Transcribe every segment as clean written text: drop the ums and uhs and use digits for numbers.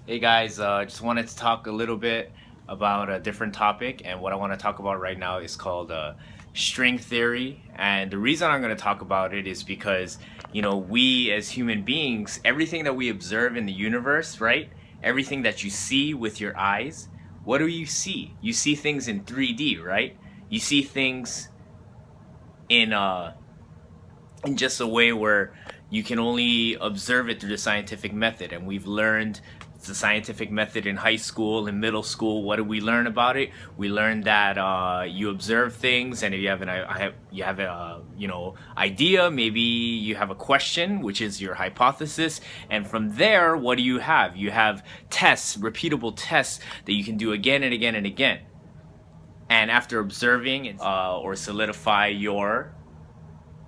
Hey guys, just wanted to talk a little bit about a different topic, and what I want to talk about right now is called string theory. And the reason I'm going to talk about it is because, we as human beings, everything that we observe in the universe, right? Everything that you see with your eyes, what do you see? You see things in 3D, right? You see things in just a way where you can only observe it through the scientific method. And we've learned the scientific method in high school and middle school. What did we learn about it? We learned that you observe things, and if you have idea, maybe you have a question, which is your hypothesis, and from there, what do you have? You have tests, repeatable tests that you can do again and again and again. And after observing or solidify your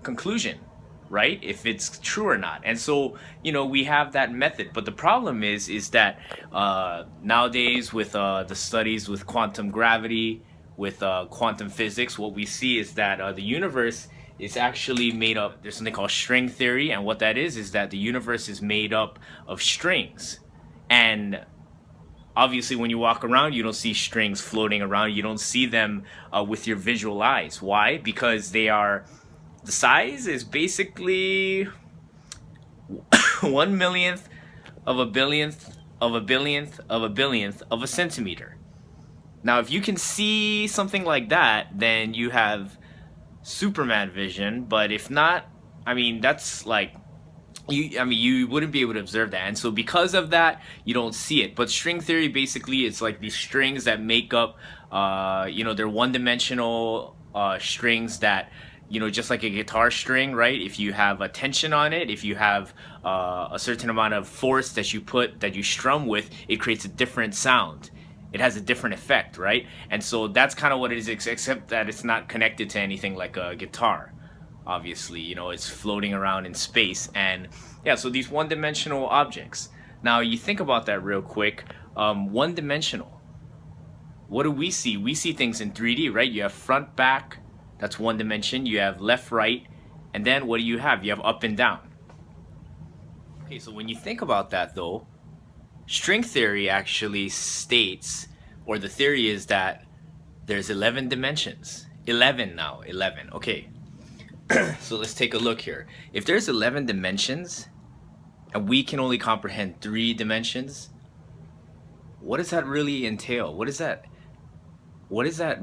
conclusion, right? If it's true or not. And so, we have that method. But the problem is that nowadays with the studies with quantum gravity, with quantum physics, what we see is that the universe is actually made up. There's something called string theory, and what that is that the universe is made up of strings. And obviously when you walk around, you don't see strings floating around. You don't see them with your visual eyes. Why? Because the size is basically 1 millionth of a billionth of a billionth of a billionth of a centimeter. Now, if you can see something like that, then you have Superman vision. But if not, that's like you wouldn't be able to observe that. And so because of that, you don't see it. But string theory, basically, it's like these strings that make up they're one-dimensional strings that, just like a guitar string, right? If you have a tension on it, if you have a certain amount of force that you strum with, it creates a different sound. It has a different effect, right? And so that's kind of what it is, except that it's not connected to anything like a guitar. Obviously, it's floating around in space. And yeah, so these one-dimensional objects. Now, you think about that real quick. One-dimensional. What do we see? We see things in 3D, right? You have front, back. That's one dimension. You have left, right, and then what do you have? You have up and down. Okay, so when you think about that though, string theory actually states, or the theory is that there's 11 dimensions. 11 now, 11. Okay, so let's take a look here. If there's 11 dimensions, and we can only comprehend 3 dimensions, what does that really entail? What does that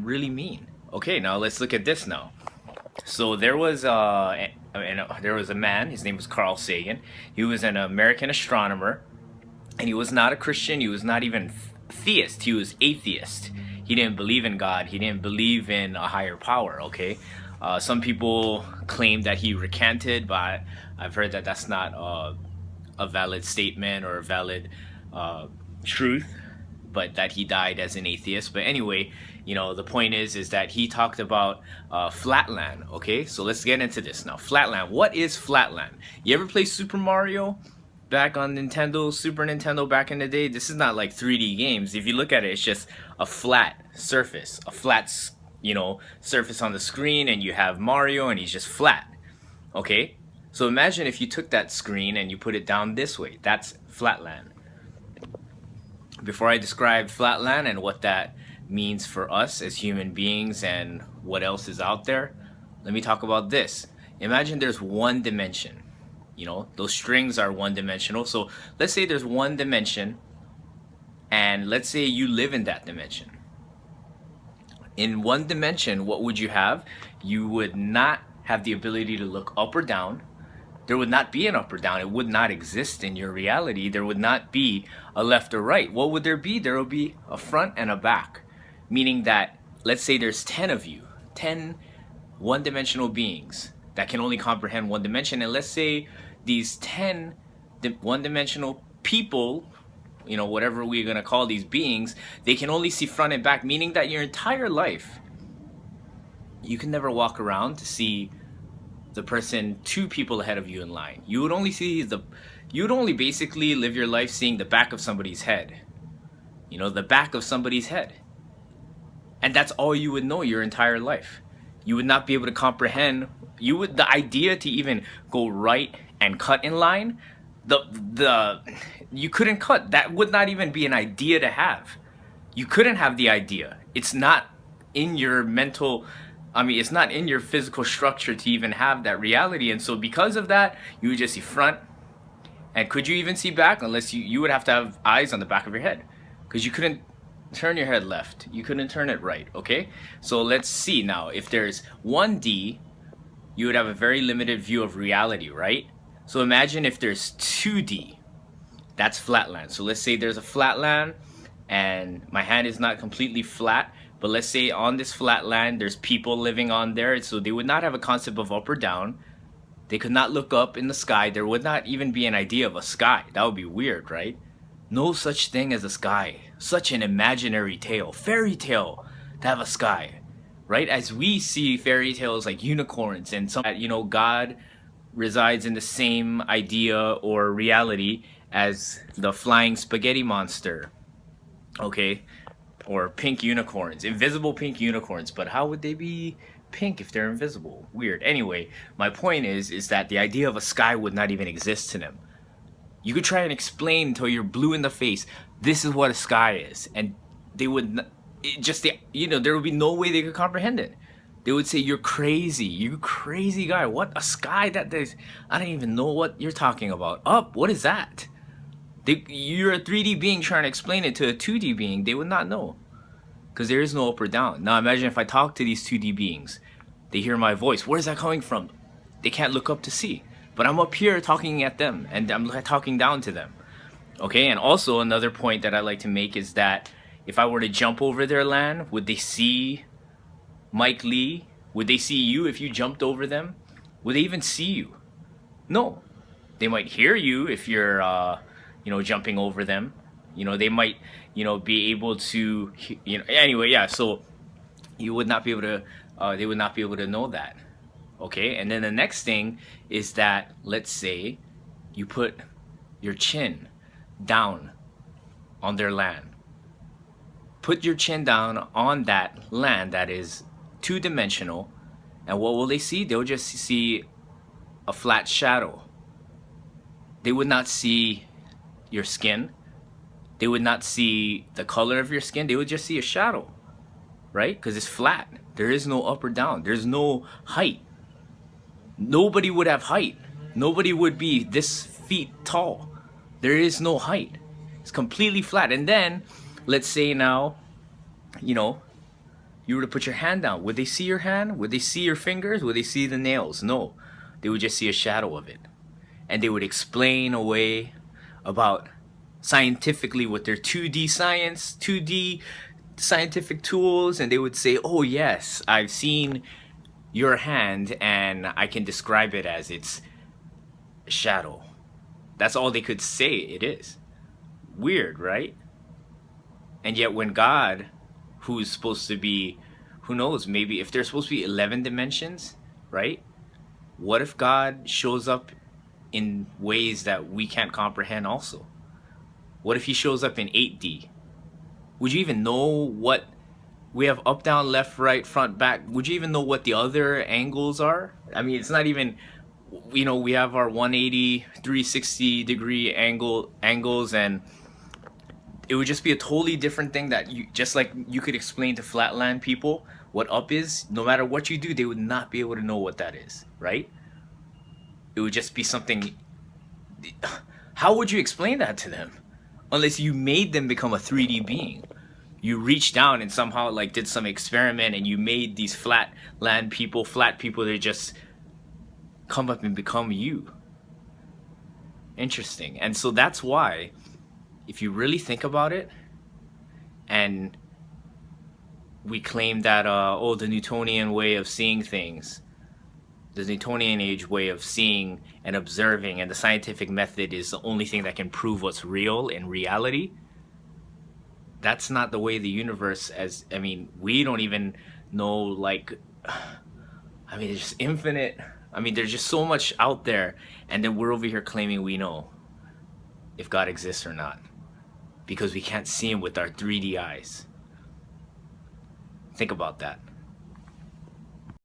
really mean? Okay, now let's look at this now. So there was a man. His name was Carl Sagan. He was an American astronomer, and he was not a Christian. He was not even theist. He was atheist. He didn't believe in God. He didn't believe in a higher power. Okay, some people claim that he recanted, but I've heard that that's not a valid statement or a valid truth, but that he died as an atheist. But anyway, the point is that he talked about flatland. Okay, so let's get into this now. Flatland. What is flatland? You ever play Super Mario back on Nintendo, Super Nintendo back in the day? This is not like 3D games. If you look at it, it's just a flat surface, surface on the screen, and you have Mario, and he's just flat. Okay, so imagine if you took that screen and you put it down this way. That's flatland. Before I describe flatland and what that means for us as human beings and what else is out there, let me talk about this. Imagine there's one dimension. Those strings are one-dimensional. So let's say there's one dimension, and let's say you live in that dimension. In one dimension, what would you have? You would not have the ability to look up or down. There would not be an up or down. It would not exist in your reality. There would not be a left or right. What would there be? There would be a front and a back. Meaning that, let's say there's 10 of you, 10 one-dimensional beings that can only comprehend one dimension. And let's say these 10 one-dimensional people, whatever we're going to call these beings, they can only see front and back. Meaning that your entire life, you can never walk around to see the person 2 people ahead of you in line. You would only basically live your life seeing the back of somebody's head. The back of somebody's head. And that's all you would know your entire life. You would not be able to comprehend. The idea to even go right and cut in line, You couldn't cut. That would not even be an idea to have. You couldn't have the idea. It's not in your mental, I mean, it's not in your physical structure to even have that reality. And so because of that, you would just see front. And could you even see back? Unless you would have to have eyes on the back of your head, because you couldn't turn your head left. You couldn't turn it right, okay? So let's see now. If there's 1D, you would have a very limited view of reality, right? So imagine if there's 2D. That's flatland. So let's say there's a flatland and my hand is not completely flat, but let's say on this flatland there's people living on there, so they would not have a concept of up or down. They could not look up in the sky. There would not even be an idea of a sky. That would be weird, right? No such thing as a sky. Such an imaginary tale, fairy tale, to have a sky, right? As we see fairy tales like unicorns and some, God resides in the same idea or reality as the flying spaghetti monster, okay? Or pink unicorns, invisible pink unicorns. But how would they be pink if they're invisible? Weird. Anyway, my point is that the idea of a sky would not even exist to them. You could try and explain until you're blue in the face, this is what a sky is, and they would not, there would be no way they could comprehend it. They would say, you're crazy, you crazy guy. What, a sky? I don't even know what you're talking about. Up, what is that? You're a 3D being trying to explain it to a 2D being. They would not know, because there is no up or down. Now imagine if I talk to these 2D beings. They hear my voice. Where's that coming from? They can't look up to see. But I'm up here talking at them, and I'm talking down to them. Okay, and also another point that I like to make is that if I were to jump over their land, would they see Mike Lee? Would they see you if you jumped over them? Would they even see you? No. They might hear you if you're, jumping over them. They might, be able to, anyway, yeah, so you would not be able to, they would not be able to know that. Okay, and then the next thing is that, let's say you put your chin down on their land. Put your chin down on that land that is two-dimensional, and what will they see? They'll just see a flat shadow. They would not see your skin. They would not see the color of your skin. They would just see a shadow, right? Because it's flat. There is no up or down. There's no height. Nobody would have height. Nobody would be this feet tall. There is no height. It's completely flat. And then, let's say now, you were to put your hand down. Would they see your hand? Would they see your fingers? Would they see the nails? No. They would just see a shadow of it. And they would explain away about scientifically with their 2D science, 2D scientific tools, and they would say, oh yes, I've seen your hand and I can describe it as its shadow. That's all they could say it is. Weird, right? And yet when God, who's supposed to be, who knows, maybe if there's supposed to be 11 dimensions, right? What if God shows up in ways that we can't comprehend also? What if he shows up in 8D? Would you even know what we have? Up, down, left, right, front, back. Would you even know what the other angles are? I mean, it's not even, we have our 180, 360 degree angles, and it would just be a totally different thing that just like you could explain to flatland people what up is. No matter what you do, they would not be able to know what that is, right? It would just be something. How would you explain that to them? Unless you made them become a 3D being. You reached down and somehow did some experiment and you made these flat people that just come up and become you. Interesting. And so that's why, if you really think about it, and we claim that, the Newtonian way of seeing things, the Newtonian age way of seeing and observing, and the scientific method is the only thing that can prove what's real in reality. That's not the way the universe, we don't even know, there's just infinite, there's just so much out there, and then we're over here claiming we know if God exists or not, because we can't see him with our 3D eyes. Think about that.